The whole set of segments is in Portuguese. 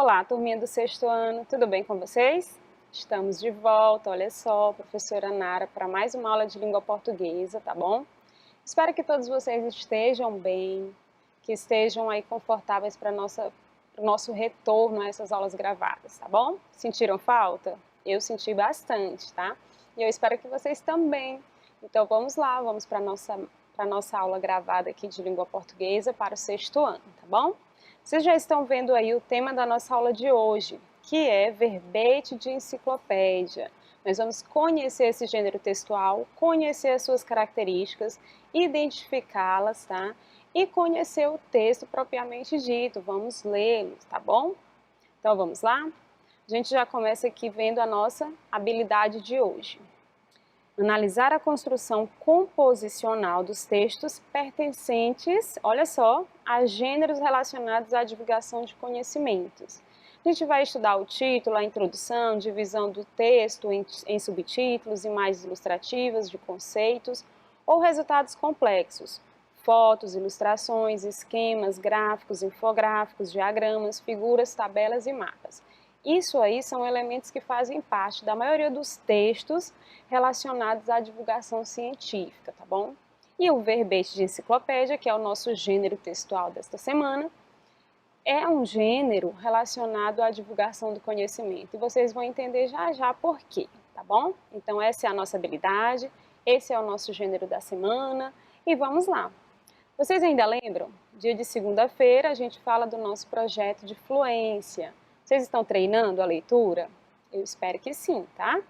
Olá, turminha do sexto ano, tudo bem com vocês? Estamos de volta, olha só, professora Nara, para mais uma aula de língua portuguesa, tá bom? Espero que todos vocês estejam bem, que estejam aí confortáveis para o nosso retorno a essas aulas gravadas, tá bom? Sentiram falta? Eu senti bastante, tá? E eu espero que vocês também. Então vamos lá, vamos para a nossa aula gravada aqui de língua portuguesa para o sexto ano, tá bom? Vocês já estão vendo aí o tema da nossa aula de hoje, que é verbete de enciclopédia. Nós vamos conhecer esse gênero textual, conhecer as suas características, identificá-las, tá? E conhecer o texto propriamente dito, vamos lê-lo, tá bom? Então vamos lá? A gente já começa aqui vendo a nossa habilidade de hoje. Analisar a construção composicional dos textos pertencentes, olha só, a gêneros relacionados à divulgação de conhecimentos. A gente vai estudar o título, a introdução, divisão do texto em subtítulos, imagens ilustrativas de conceitos ou resultados complexos, fotos, ilustrações, esquemas, gráficos, infográficos, diagramas, figuras, tabelas e mapas. Isso aí são elementos que fazem parte da maioria dos textos relacionados à divulgação científica, tá bom? E o verbete de enciclopédia, que é o nosso gênero textual desta semana, é um gênero relacionado à divulgação do conhecimento. E vocês vão entender já já por quê, tá bom? Então essa é a nossa habilidade, esse é o nosso gênero da semana e vamos lá. Vocês ainda lembram? Dia de segunda-feira a gente fala do nosso projeto de fluência. Vocês estão treinando a leitura? Eu espero que sim, tá?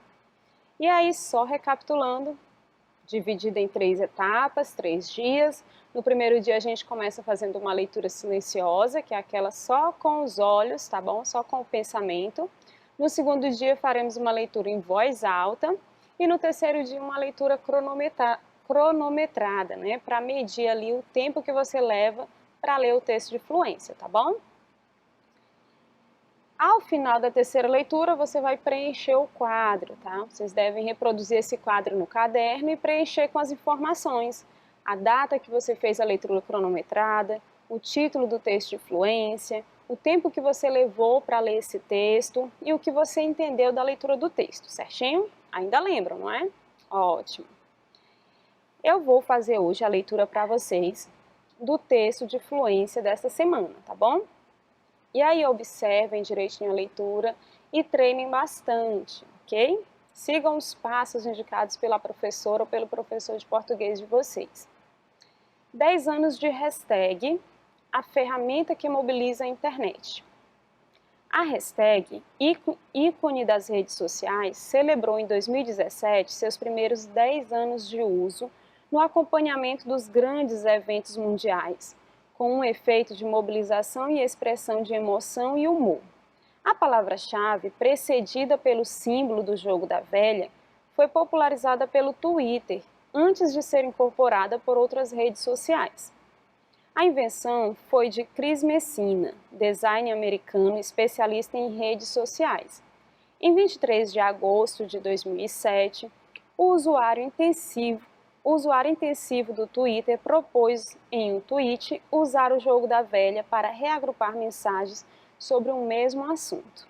E aí, só recapitulando, dividida em 3 etapas, 3 dias. No primeiro dia a gente começa fazendo uma leitura silenciosa, que é aquela só com os olhos, tá bom? Só com o pensamento. No segundo dia faremos uma leitura em voz alta. E no terceiro dia uma leitura cronometrada, né? Para medir ali o tempo que você leva para ler o texto de fluência, tá bom? Ao final da terceira leitura, você vai preencher o quadro, tá? Vocês devem reproduzir esse quadro no caderno e preencher com as informações. A data que você fez a leitura cronometrada, o título do texto de fluência, o tempo que você levou para ler esse texto e o que você entendeu da leitura do texto, certinho? Ainda lembram, não é? Ótimo. Eu vou fazer hoje a leitura para vocês do texto de fluência desta semana, tá bom? E aí observem direitinho a leitura e treinem bastante, ok? Sigam os passos indicados pela professora ou pelo professor de português de vocês. 10 anos de hashtag, a ferramenta que mobiliza a internet. A hashtag, ícone das redes sociais, celebrou em 2017 seus primeiros 10 anos de uso no acompanhamento dos grandes eventos mundiais, com um efeito de mobilização e expressão de emoção e humor. A palavra-chave, precedida pelo símbolo do jogo da velha, foi popularizada pelo Twitter, antes de ser incorporada por outras redes sociais. A invenção foi de Chris Messina, designer americano especialista em redes sociais. Em 23 de agosto de 2007, o usuário intensivo do Twitter propôs em um tweet usar o jogo da velha para reagrupar mensagens sobre um mesmo assunto.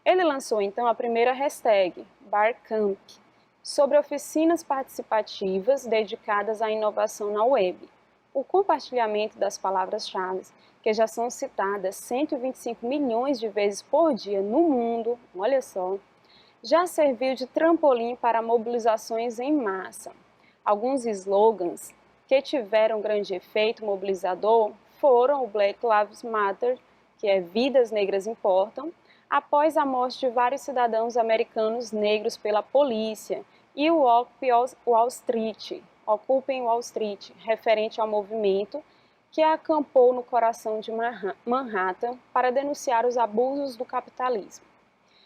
Ele lançou então a primeira hashtag, Barcamp, sobre oficinas participativas dedicadas à inovação na web. O compartilhamento das palavras-chave, que já são citadas 125 milhões de vezes por dia no mundo, olha só, já serviu de trampolim para mobilizações em massa. Alguns slogans que tiveram grande efeito mobilizador foram o Black Lives Matter, que é Vidas Negras Importam, após a morte de vários cidadãos americanos negros pela polícia, e o Ocupem Wall Street, referente ao movimento que acampou no coração de Manhattan para denunciar os abusos do capitalismo.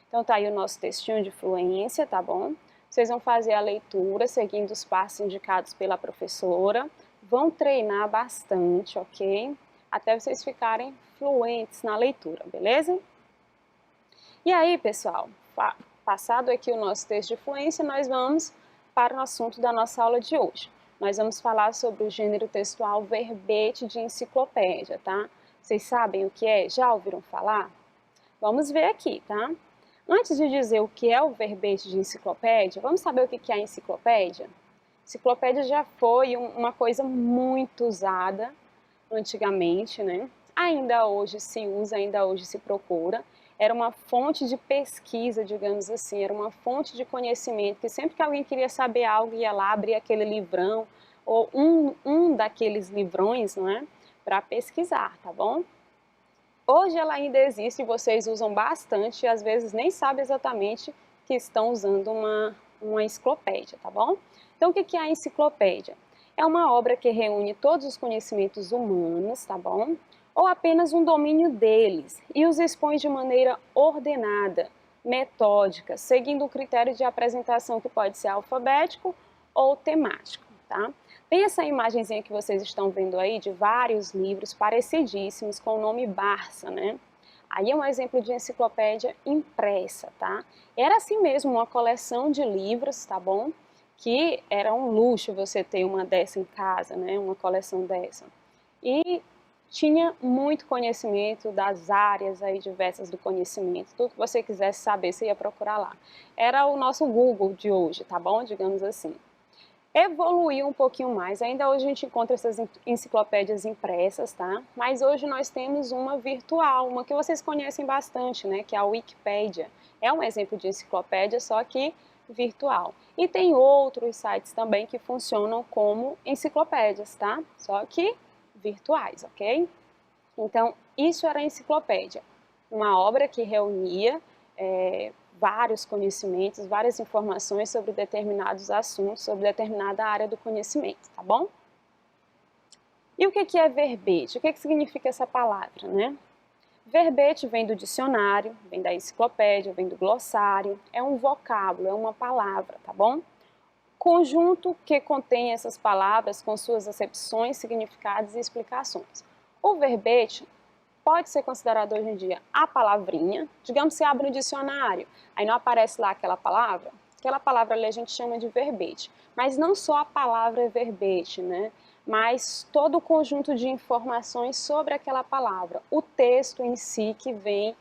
Então tá aí o nosso textinho de fluência, tá bom? Vocês vão fazer a leitura seguindo os passos indicados pela professora, vão treinar bastante, ok? Até vocês ficarem fluentes na leitura, beleza? E aí, pessoal, passado aqui o nosso texto de fluência, nós vamos para o assunto da nossa aula de hoje. Nós vamos falar sobre o gênero textual verbete de enciclopédia, tá? Vocês sabem o que é? Já ouviram falar? Vamos ver aqui, tá? Antes de dizer o que é o verbete de enciclopédia, vamos saber o que é a enciclopédia? Enciclopédia já foi uma coisa muito usada antigamente, né? Ainda hoje se usa, ainda hoje se procura. Era uma fonte de pesquisa, digamos assim, era uma fonte de conhecimento, que sempre que alguém queria saber algo, ia lá, abria aquele livrão, ou um daqueles livrões, não é? Para pesquisar, tá bom? Hoje ela ainda existe e vocês usam bastante e às vezes nem sabem exatamente que estão usando uma enciclopédia, tá bom? Então, o que é a enciclopédia? É uma obra que reúne todos os conhecimentos humanos, tá bom? Ou apenas um domínio deles e os expõe de maneira ordenada, metódica, seguindo o critério de apresentação que pode ser alfabético ou temático, tá? Tem essa imagenzinha que vocês estão vendo aí de vários livros parecidíssimos com o nome Barça, né? Aí é um exemplo de enciclopédia impressa, tá? Era assim mesmo uma coleção de livros, tá bom? Que era um luxo você ter uma dessa em casa, né? Uma coleção dessa. E tinha muito conhecimento das áreas aí diversas do conhecimento. Tudo que você quisesse saber, você ia procurar lá. Era o nosso Google de hoje, tá bom? Digamos assim. Evoluiu um pouquinho mais, ainda hoje a gente encontra essas enciclopédias impressas, tá? Mas hoje nós temos uma virtual, uma que vocês conhecem bastante, né? Que é a Wikipédia. É um exemplo de enciclopédia, só que virtual. E tem outros sites também que funcionam como enciclopédias, tá? Só que virtuais, ok? Então, isso era a enciclopédia, uma obra que reunia vários conhecimentos, várias informações sobre determinados assuntos, sobre determinada área do conhecimento, tá bom? E o que é verbete? O que significa essa palavra, né? Verbete vem do dicionário, vem da enciclopédia, vem do glossário, é um vocábulo, é uma palavra, tá bom? Conjunto que contém essas palavras com suas acepções, significados e explicações. O verbete pode ser considerado hoje em dia a palavrinha. Digamos que você abre no dicionário, aí não aparece lá aquela palavra ali a gente chama de verbete. Mas não só a palavra é verbete, né? Mas todo o conjunto de informações sobre aquela palavra. O texto em si que vem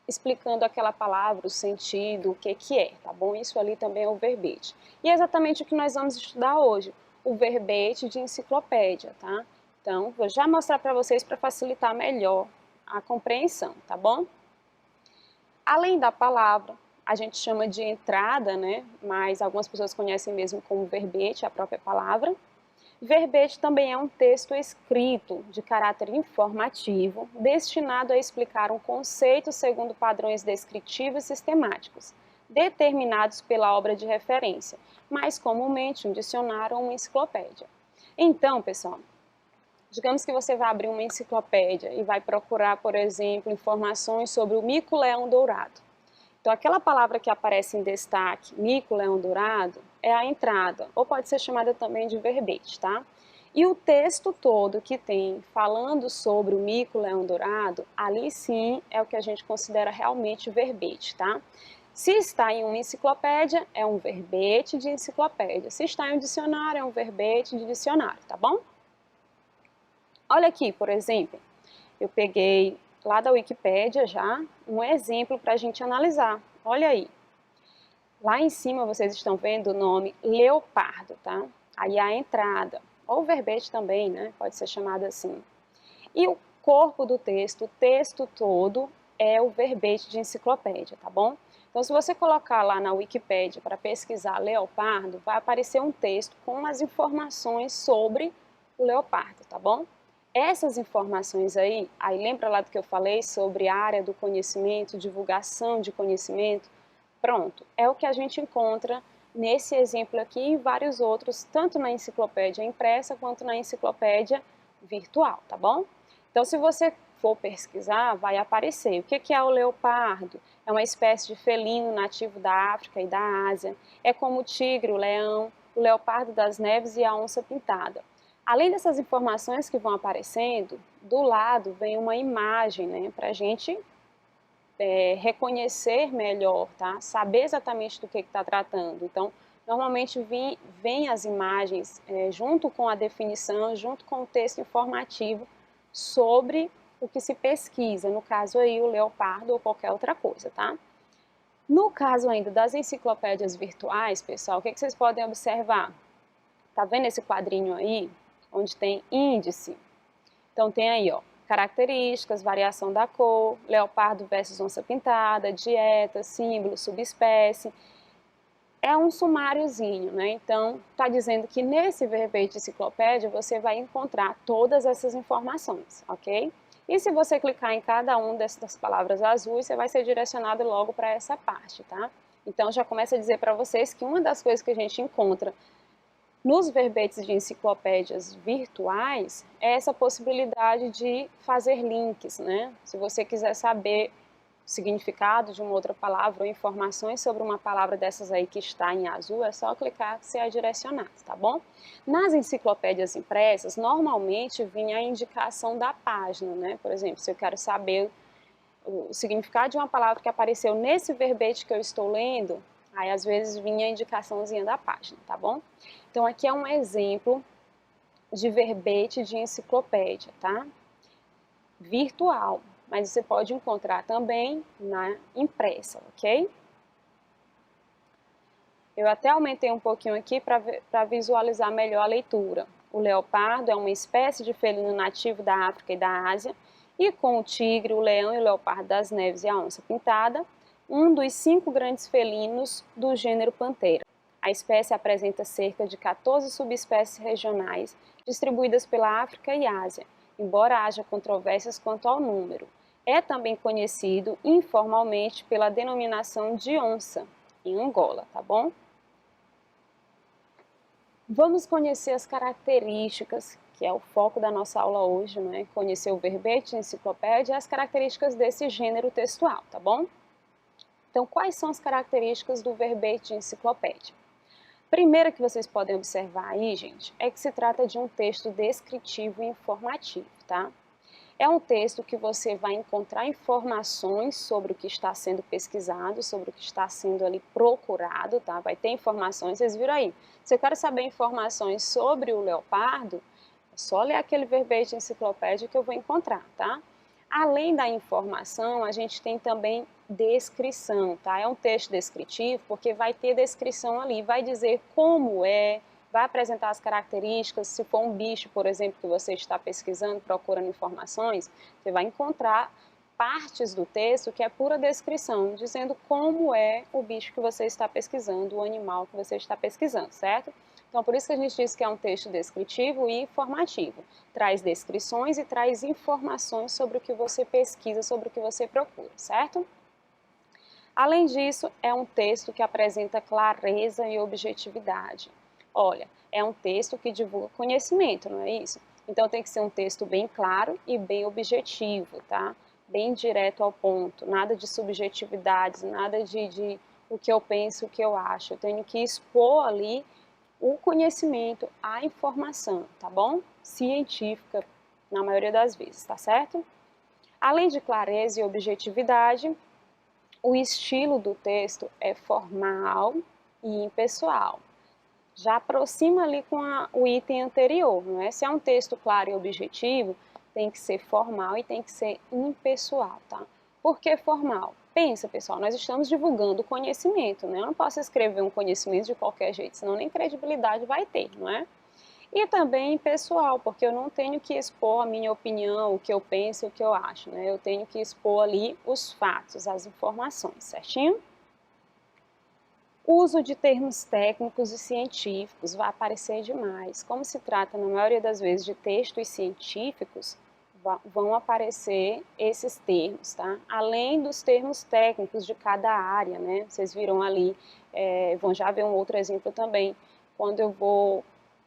explicando aquela palavra, o sentido, o que é, tá bom? Isso ali também é o verbete. E é exatamente o que nós vamos estudar hoje, o verbete de enciclopédia, tá? Então, vou já mostrar para vocês para facilitar melhor a compreensão, tá bom? Além da palavra, a gente chama de entrada, né? Mas algumas pessoas conhecem mesmo como verbete, a própria palavra. Verbete também é um texto escrito de caráter informativo, destinado a explicar um conceito segundo padrões descritivos e sistemáticos, determinados pela obra de referência, mais comumente um dicionário ou uma enciclopédia. Então, pessoal, digamos que você vai abrir uma enciclopédia e vai procurar, por exemplo, informações sobre o mico-leão dourado. Então, aquela palavra que aparece em destaque, mico-leão dourado, é a entrada, ou pode ser chamada também de verbete, tá? E o texto todo que tem falando sobre o mico-leão dourado, ali sim é o que a gente considera realmente verbete, tá? Se está em uma enciclopédia, é um verbete de enciclopédia. Se está em um dicionário, é um verbete de dicionário, tá bom? Olha aqui, por exemplo, eu peguei lá da Wikipédia já um exemplo para a gente analisar. Olha aí. Lá em cima vocês estão vendo o nome leopardo, tá? Aí a entrada, ou verbete também, né? Pode ser chamado assim. E o corpo do texto, o texto todo, é o verbete de enciclopédia, tá bom? Então, se você colocar lá na Wikipédia para pesquisar leopardo, vai aparecer um texto com as informações sobre o leopardo, tá bom? Essas informações aí lembra lá do que eu falei sobre área do conhecimento, divulgação de conhecimento? Pronto, é o que a gente encontra nesse exemplo aqui e vários outros, tanto na enciclopédia impressa quanto na enciclopédia virtual, tá bom? Então, se você for pesquisar, vai aparecer. O que é o leopardo? É uma espécie de felino nativo da África e da Ásia. É como o tigre, o leão, o leopardo das neves e a onça pintada. Além dessas informações que vão aparecendo, do lado vem uma imagem, né, para a gente reconhecer melhor, tá? Saber exatamente do que está tratando. Então, normalmente vem as imagens junto com a definição, junto com o texto informativo sobre o que se pesquisa, no caso aí o leopardo ou qualquer outra coisa, tá? No caso ainda das enciclopédias virtuais, pessoal, o que vocês podem observar? Tá vendo esse quadrinho aí, onde tem índice? Então tem aí, ó, características, variação da cor, leopardo versus onça pintada, dieta, símbolo, subespécie. É um sumáriozinho, né? Então, está dizendo que nesse verbete de enciclopédia você vai encontrar todas essas informações, ok? E se você clicar em cada uma dessas palavras azuis, você vai ser direcionado logo para essa parte, tá? Então, já começa a dizer para vocês que uma das coisas que a gente encontra nos verbetes de enciclopédias virtuais é essa possibilidade de fazer links, né? Se você quiser saber significado de uma outra palavra ou informações sobre uma palavra dessas aí que está em azul, é só clicar que você é direcionado, tá bom? Nas enciclopédias impressas, normalmente vinha a indicação da página, né? Por exemplo, se eu quero saber o significado de uma palavra que apareceu nesse verbete que eu estou lendo, aí às vezes vinha a indicaçãozinha da página, tá bom? Então aqui é um exemplo de verbete de enciclopédia, tá? Virtual, mas você pode encontrar também na impressa, ok? Eu até aumentei um pouquinho aqui para visualizar melhor a leitura. O leopardo é uma espécie de felino nativo da África e da Ásia, e com o tigre, o leão e o leopardo das neves e a onça pintada, um dos 5 grandes felinos do gênero Panthera. A espécie apresenta cerca de 14 subespécies regionais, distribuídas pela África e Ásia, embora haja controvérsias quanto ao número. É também conhecido informalmente pela denominação de onça, em Angola, tá bom? Vamos conhecer as características, que é o foco da nossa aula hoje, né? Conhecer o verbete, a enciclopédia e as características desse gênero textual, tá bom? Então, quais são as características do verbete de enciclopédia? Primeira que vocês podem observar aí, gente, é que se trata de um texto descritivo e informativo, tá? É um texto que você vai encontrar informações sobre o que está sendo pesquisado, sobre o que está sendo ali procurado, tá? Vai ter informações, vocês viram aí. Se eu quero saber informações sobre o leopardo, é só ler aquele verbete de enciclopédia que eu vou encontrar, tá? Além da informação, a gente tem também descrição, tá? É um texto descritivo porque vai ter descrição ali, vai dizer como é, vai apresentar as características. Se for um bicho, por exemplo, que você está pesquisando, procurando informações, você vai encontrar partes do texto que é pura descrição, dizendo como é o bicho que você está pesquisando, o animal que você está pesquisando, certo? Então, por isso que a gente diz que é um texto descritivo e informativo. Traz descrições e traz informações sobre o que você pesquisa, sobre o que você procura, certo? Além disso, é um texto que apresenta clareza e objetividade. Olha, é um texto que divulga conhecimento, não é isso? Então tem que ser um texto bem claro e bem objetivo, tá? Bem direto ao ponto, nada de subjetividades, nada de o que eu penso, o que eu acho. Eu tenho que expor ali o conhecimento, a informação, tá bom? Científica, na maioria das vezes, tá certo? Além de clareza e objetividade, o estilo do texto é formal e impessoal. Já aproxima ali com o item anterior, não é? Se é um texto claro e objetivo, tem que ser formal e tem que ser impessoal, tá? Por que formal? Pensa, pessoal, nós estamos divulgando conhecimento, né? Eu não posso escrever um conhecimento de qualquer jeito, senão nem credibilidade vai ter, não é? E também pessoal, porque eu não tenho que expor a minha opinião, o que eu penso, o que eu acho, né? Eu tenho que expor ali os fatos, as informações, certinho? O uso de termos técnicos e científicos vai aparecer demais. Como se trata, na maioria das vezes, de textos científicos, vão aparecer esses termos, tá? Além dos termos técnicos de cada área, né? Vocês viram ali, vão já ver um outro exemplo também. Quando eu vou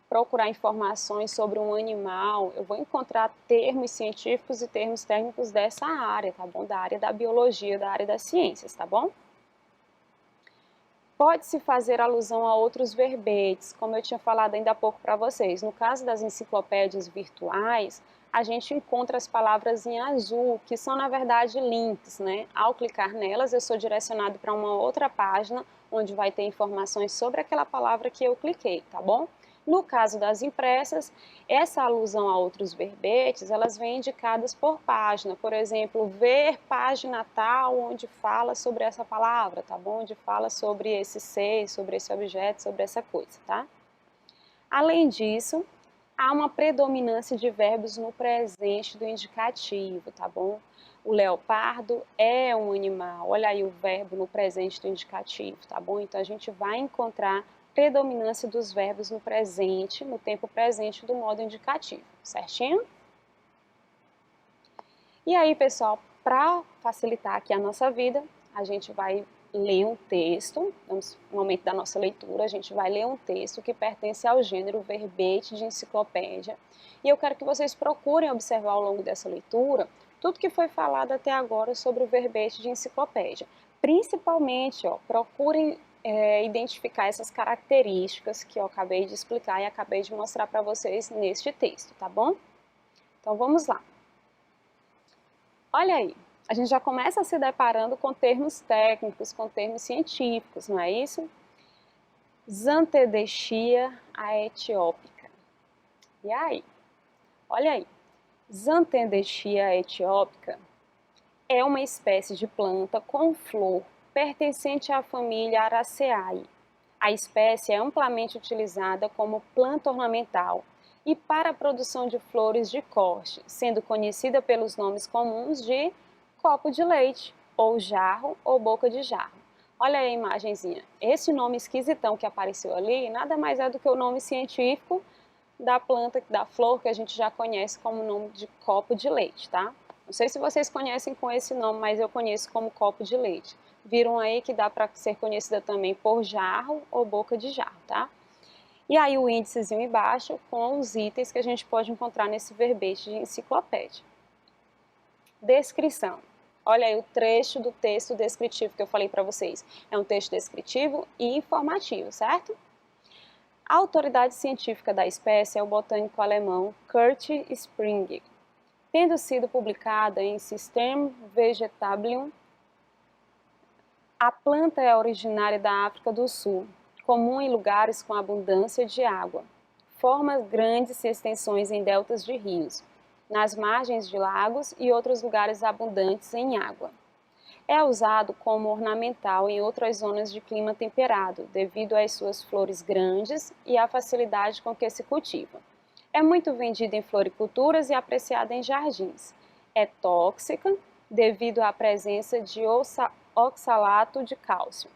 procurar informações sobre um animal, eu vou encontrar termos científicos e termos técnicos dessa área, tá bom? Da área da biologia, da área das ciências, tá bom? Pode-se fazer alusão a outros verbetes, como eu tinha falado ainda há pouco para vocês. No caso das enciclopédias virtuais, a gente encontra as palavras em azul, que são na verdade links, né? Ao clicar nelas, eu sou direcionado para uma outra página, onde vai ter informações sobre aquela palavra que eu cliquei, tá bom? No caso das impressas, essa alusão a outros verbetes, elas vêm indicadas por página, por exemplo, ver página tal, onde fala sobre essa palavra, tá bom? Onde fala sobre esse ser, sobre esse objeto, sobre essa coisa, tá? Além disso, há uma predominância de verbos no presente do indicativo, tá bom? O leopardo é um animal, olha aí o verbo no presente do indicativo, tá bom? Então a gente vai encontrar predominância dos verbos no presente, no tempo presente do modo indicativo, certinho? E aí, pessoal, para facilitar aqui a nossa vida, a gente vai ler um texto, no momento da nossa leitura, a gente vai ler um texto que pertence ao gênero verbete de enciclopédia. E eu quero que vocês procurem observar ao longo dessa leitura tudo que foi falado até agora sobre o verbete de enciclopédia. Principalmente, procurem identificar essas características que eu acabei de explicar e acabei de mostrar para vocês neste texto, tá bom? Então vamos lá. Olha aí, a gente já começa se deparando com termos técnicos, com termos científicos, não é isso? Xantedechia aetiópica. E aí? Olha aí. Xantedechia aetiópica é uma espécie de planta com flor pertencente à família Araceae. A espécie é amplamente utilizada como planta ornamental e para a produção de flores de corte, sendo conhecida pelos nomes comuns de copo de leite, ou jarro, ou boca de jarro. Olha aí a imagenzinha. Esse nome esquisitão que apareceu ali, nada mais é do que o nome científico da planta, da flor que a gente já conhece como nome de copo de leite, tá? Não sei se vocês conhecem com esse nome, mas eu conheço como copo de leite. Viram aí que dá para ser conhecida também por jarro ou boca de jarro, tá? E aí o índicezinho embaixo com os itens que a gente pode encontrar nesse verbete de enciclopédia. Descrição. Olha aí o trecho do texto descritivo que eu falei para vocês. É um texto descritivo e informativo, certo? A autoridade científica da espécie é o botânico alemão Kurt Spring, tendo sido publicada em System Vegetabilium. A planta é originária da África do Sul, comum em lugares com abundância de água. Forma grandes extensões em deltas de rios, nas margens de lagos e outros lugares abundantes em água. É usado como ornamental em outras zonas de clima temperado, devido às suas flores grandes e à facilidade com que se cultiva. É muito vendida em floriculturas e apreciada em jardins. É tóxica devido à presença de oxalato de cálcio.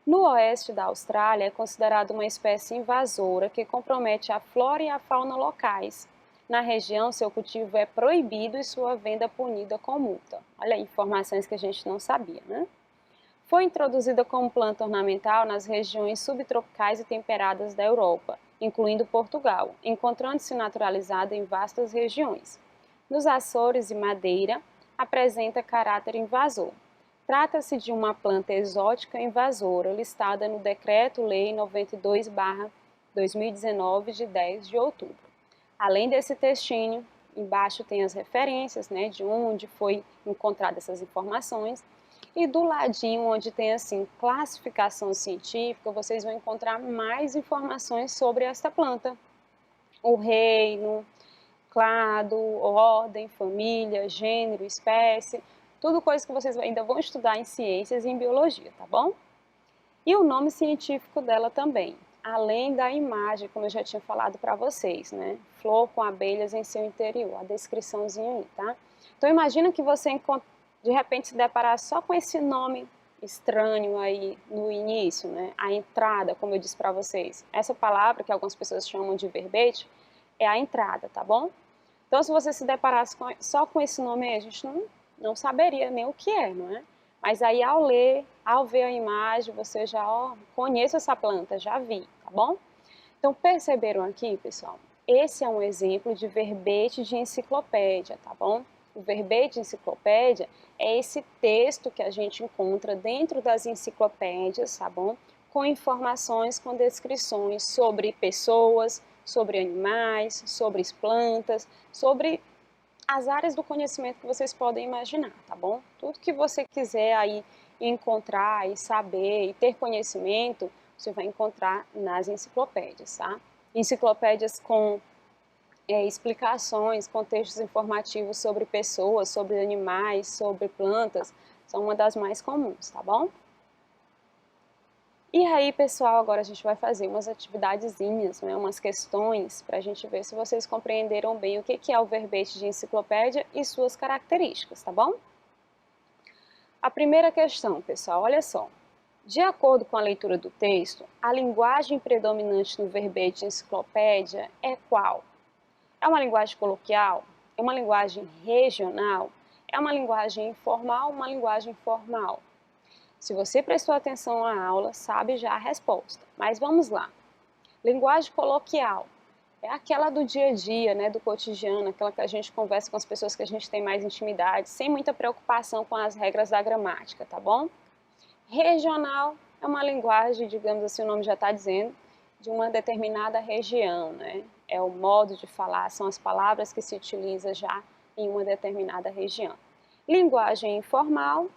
No oeste da Austrália, é considerada uma espécie invasora que compromete a flora e a fauna locais. Na região, seu cultivo é proibido e sua venda punida com multa. Olha aí, informações que a gente não sabia, né? Foi introduzida como planta ornamental nas regiões subtropicais e temperadas da Europa, incluindo Portugal, encontrando-se naturalizada em vastas regiões. Nos Açores e Madeira, apresenta caráter invasor. Trata-se de uma planta exótica invasora, listada no Decreto-Lei 92/2019, de 10 de outubro. Além desse textinho, embaixo tem as referências, né, de onde foi encontrada essas informações, e do ladinho, onde tem assim, classificação científica, vocês vão encontrar mais informações sobre esta planta. O reino, clado, ordem, família, gênero, espécie, tudo coisa que vocês ainda vão estudar em ciências e em biologia, tá bom? E o nome científico dela também, além da imagem, como eu já tinha falado para vocês, né? Flor com abelhas em seu interior, a descriçãozinha aí, tá? Então imagina que você de repente se deparar só com esse nome estranho aí no início, né? A entrada, como eu disse para vocês. Essa palavra que algumas pessoas chamam de verbete é a entrada, tá bom? Então se você se deparasse só com esse nome aí, a gente não saberia nem o que é, não é? Mas aí ao ler, ao ver a imagem, você já, conheço essa planta, já vi, tá bom? Então perceberam aqui, pessoal? Esse é um exemplo de verbete de enciclopédia, tá bom? O verbete de enciclopédia é esse texto que a gente encontra dentro das enciclopédias, tá bom? Com informações, com descrições sobre pessoas, sobre animais, sobre plantas, sobre as áreas do conhecimento que vocês podem imaginar, tá bom? Tudo que você quiser aí encontrar e saber e ter conhecimento, você vai encontrar nas enciclopédias, tá? Enciclopédias com explicações, contextos informativos sobre pessoas, sobre animais, sobre plantas, são uma das mais comuns, tá bom? E aí, pessoal, agora a gente vai fazer umas atividadezinhas, né, umas questões, para a gente ver se vocês compreenderam bem o que é o verbete de enciclopédia e suas características, tá bom? A primeira questão, pessoal, olha só. De acordo com a leitura do texto, a linguagem predominante no verbete de enciclopédia é qual? É uma linguagem coloquial? É uma linguagem regional? É uma linguagem informal ou uma linguagem formal? Se você prestou atenção à aula, sabe já a resposta. Mas vamos lá. Linguagem coloquial é aquela do dia a dia, né, do cotidiano, aquela que a gente conversa com as pessoas que a gente tem mais intimidade, sem muita preocupação com as regras da gramática, tá bom? Regional é uma linguagem, digamos assim, o nome já está dizendo, de uma determinada região, né? É o modo de falar, são as palavras que se utiliza já em uma determinada região. Linguagem informal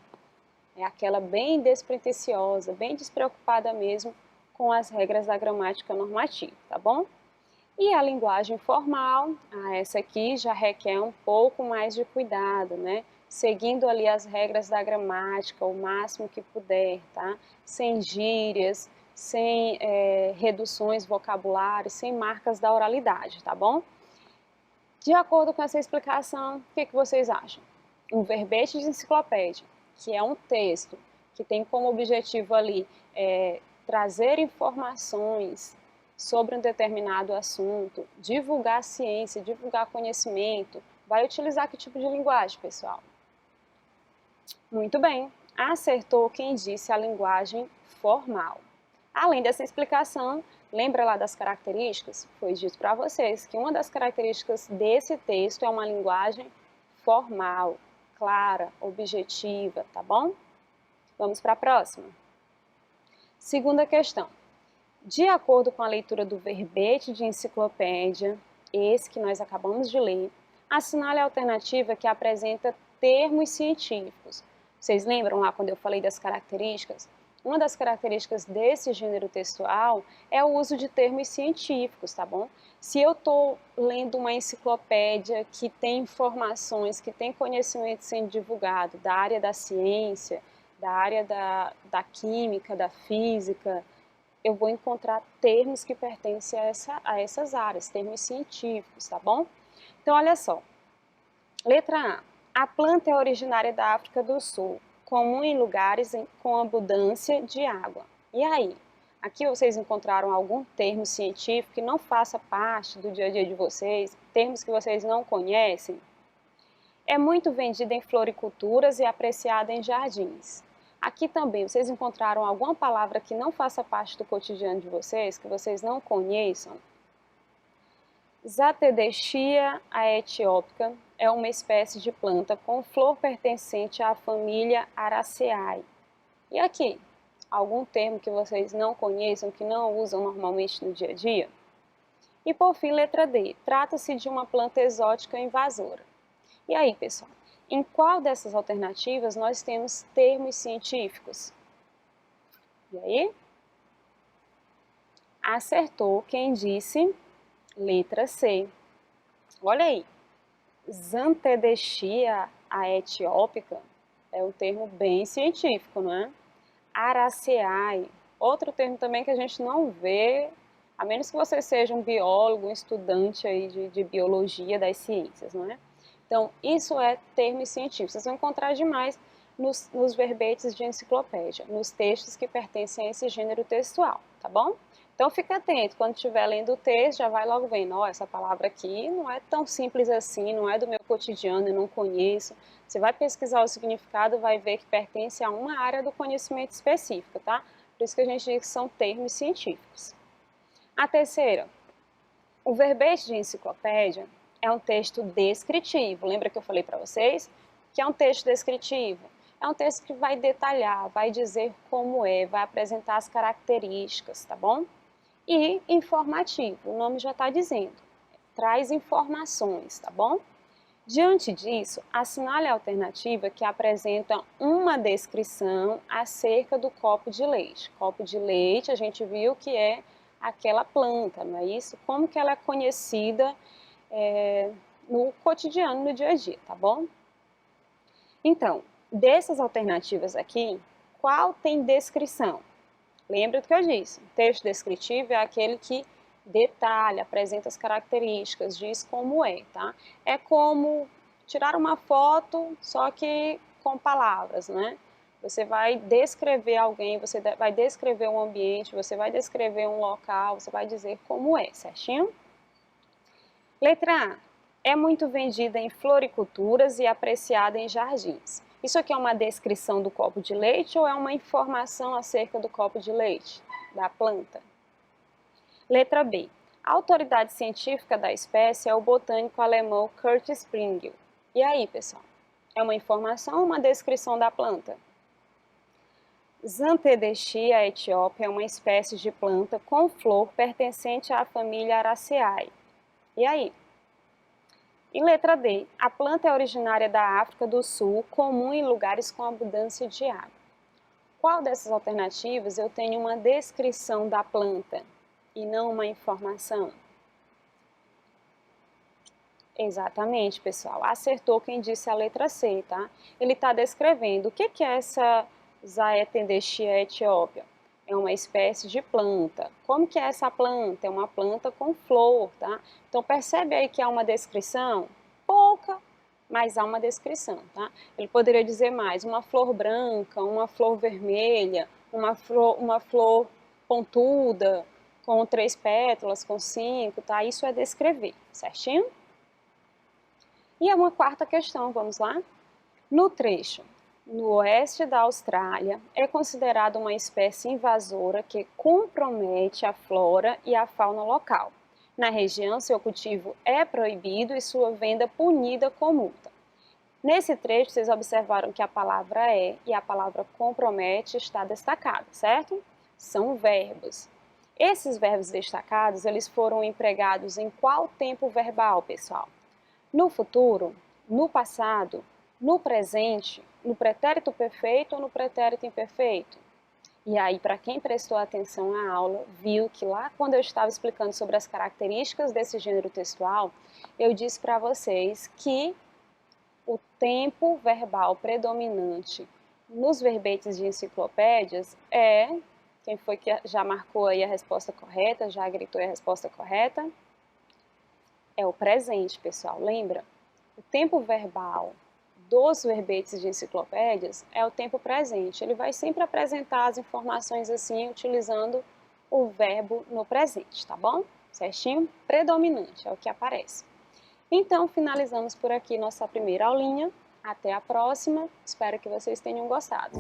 é aquela bem despretensiosa, bem despreocupada mesmo com as regras da gramática normativa, tá bom? E a linguagem formal, essa aqui já requer um pouco mais de cuidado, né? Seguindo ali as regras da gramática o máximo que puder, tá? Sem gírias, sem reduções vocabulares, sem marcas da oralidade, tá bom? De acordo com essa explicação, o que vocês acham? Um verbete de enciclopédia, que é um texto que tem como objetivo ali trazer informações sobre um determinado assunto, divulgar ciência, divulgar conhecimento, vai utilizar que tipo de linguagem, pessoal? Muito bem, acertou quem disse a linguagem formal. Além dessa explicação, lembra lá das características? Foi dito para vocês que uma das características desse texto é uma linguagem formal, clara, objetiva, tá bom? Vamos para a próxima. Segunda questão. De acordo com a leitura do verbete de enciclopédia, esse que nós acabamos de ler, assinale a alternativa que apresenta termos científicos. Vocês lembram lá quando eu falei das características? Uma das características desse gênero textual é o uso de termos científicos, tá bom? Se eu estou lendo uma enciclopédia que tem informações, que tem conhecimento sendo divulgado da área da ciência, da área da química, da física, eu vou encontrar termos que pertencem a essas áreas, termos científicos, tá bom? Então, olha só. Letra A. A planta é originária da África do Sul, comum em lugares com abundância de água. E aí? Aqui vocês encontraram algum termo científico que não faça parte do dia a dia de vocês, termos que vocês não conhecem? É muito vendida em floriculturas e apreciada em jardins. Aqui também, vocês encontraram alguma palavra que não faça parte do cotidiano de vocês, que vocês não conheçam? Zatedechia aetiopica é uma espécie de planta com flor pertencente à família Araceae. E aqui, algum termo que vocês não conheçam, que não usam normalmente no dia a dia? E por fim, letra D, trata-se de uma planta exótica invasora. E aí, pessoal, em qual dessas alternativas nós temos termos científicos? E aí? Acertou quem disse letra C. Olha aí, Zantedechia aetiopica é um termo bem científico, não é? Araceae, outro termo também que a gente não vê, a menos que você seja um biólogo, um estudante aí de biologia das ciências, não é? Então, isso é termos científicos. Vocês vão encontrar demais nos verbetes de enciclopédia, nos textos que pertencem a esse gênero textual, tá bom? Então, fica atento, quando estiver lendo o texto, já vai logo vendo, ó, essa palavra aqui não é tão simples assim, não é do meu cotidiano, eu não conheço. Você vai pesquisar o significado, vai ver que pertence a uma área do conhecimento específica, tá? Por isso que a gente diz que são termos científicos. A terceira, o verbete de enciclopédia é um texto descritivo. Lembra que eu falei para vocês que é um texto descritivo? É um texto que vai detalhar, vai dizer como é, vai apresentar as características, tá bom? E informativo, o nome já está dizendo, traz informações, tá bom? Diante disso, assinale a alternativa que apresenta uma descrição acerca do copo de leite. Copo de leite, a gente viu que é aquela planta, não é isso? Como que ela é conhecida no cotidiano, no dia a dia, tá bom? Então, dessas alternativas aqui, qual tem descrição? Lembra do que eu disse, o texto descritivo é aquele que detalha, apresenta as características, diz como é, tá? É como tirar uma foto, só que com palavras, né? Você vai descrever alguém, você vai descrever um ambiente, você vai descrever um local, você vai dizer como é, certinho? Letra A. É muito vendida em floriculturas e apreciada em jardins. Isso aqui é uma descrição do copo de leite ou é uma informação acerca do copo de leite, da planta? Letra B. A autoridade científica da espécie é o botânico alemão Kurt Springel. E aí, pessoal? É uma informação ou uma descrição da planta? Xanthedeschia etíope é uma espécie de planta com flor pertencente à família Araceae. E aí? E letra D. A planta é originária da África do Sul, comum em lugares com abundância de água. Qual dessas alternativas eu tenho uma descrição da planta e não uma informação? Exatamente, pessoal. Acertou quem disse a letra C, tá? Ele está descrevendo o que é essa Xanthedeschia etíope. É uma espécie de planta. Como que é essa planta? É uma planta com flor, tá? Então percebe aí que há uma descrição? Pouca, mas há uma descrição, tá? Ele poderia dizer mais, uma flor branca, uma flor vermelha, uma flor pontuda, com 3 pétalas, com 5, tá? Isso é descrever, certinho? E uma quarta questão, vamos lá? No trecho, no oeste da Austrália, é considerada uma espécie invasora que compromete a flora e a fauna local. Na região, seu cultivo é proibido e sua venda punida com multa. Nesse trecho, vocês observaram que a palavra é e a palavra compromete está destacada, certo? São verbos. Esses verbos destacados, eles foram empregados em qual tempo verbal, pessoal? No futuro, no passado, no presente, no pretérito perfeito ou no pretérito imperfeito? E aí, para quem prestou atenção à aula, viu que lá quando eu estava explicando sobre as características desse gênero textual, eu disse para vocês que o tempo verbal predominante nos verbetes de enciclopédias é, quem foi que já marcou aí a resposta correta, já gritou a resposta correta? É o presente, pessoal, lembra? O tempo verbal dos verbetes de enciclopédias é o tempo presente. Ele vai sempre apresentar as informações assim, utilizando o verbo no presente, tá bom? Certinho? Predominante é o que aparece. Então, finalizamos por aqui nossa primeira aulinha. Até a próxima. Espero que vocês tenham gostado.